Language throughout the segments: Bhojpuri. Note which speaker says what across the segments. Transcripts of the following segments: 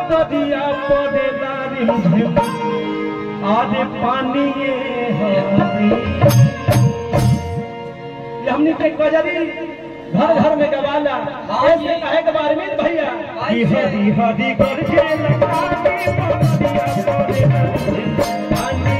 Speaker 1: पदरिया पड़ेदारी आधे पानी हमने के गजरी घर घर में गवाला ऐसे कहे के बारे में भैया हरी हरी करके लगा के पदरिया पड़ेदारी पानी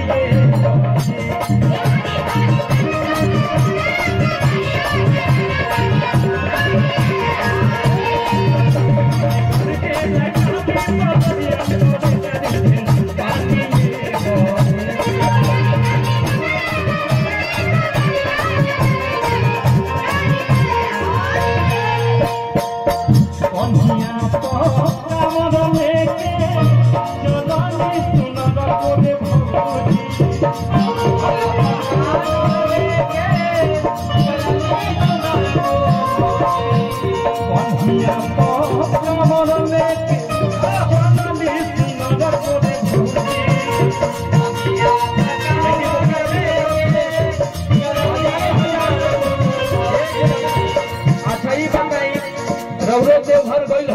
Speaker 1: देवघर गइल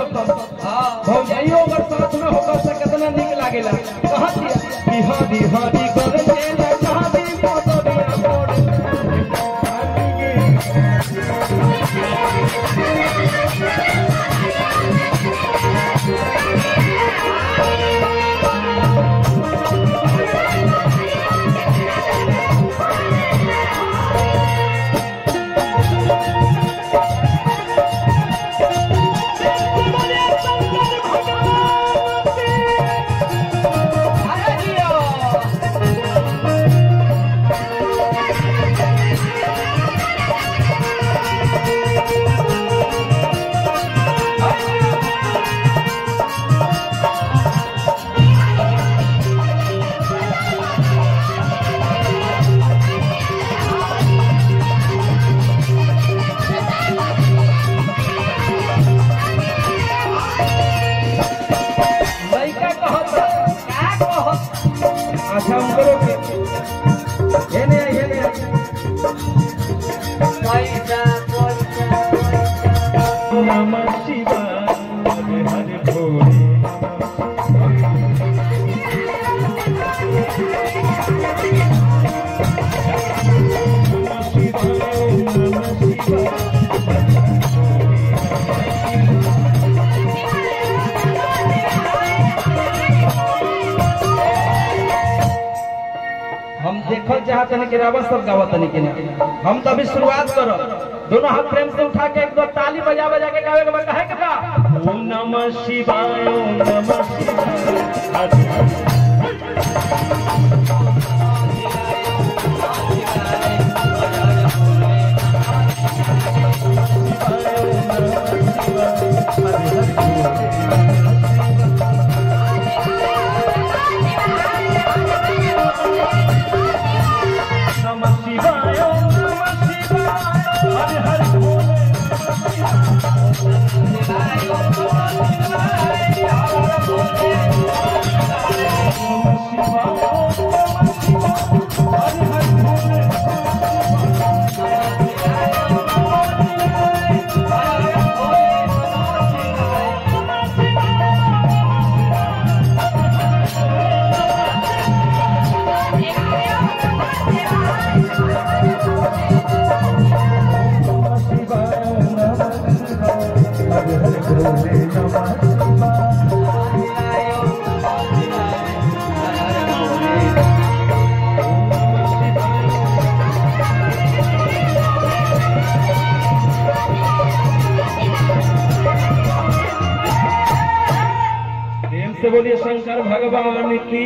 Speaker 1: भौजाइयो अगर साथ में होकर से कितना निक लागेला कहा दिया कि हरी हरी करके लगा दी पदरिया अच्छा हम करो के ये नहीं नमः शिवाय हरे हरे भोले हम देखल चाहत नहीं कि रावत सब गावत नहीं कि हम तो अभी शुरुआत करो दोनों हाथ प्रेम से उठा के एक दो ताली बजा बजा के गावे के बाद कहे के बा ओम नमः शिवाय ओम नमः बोलिए शंकर भगवान की।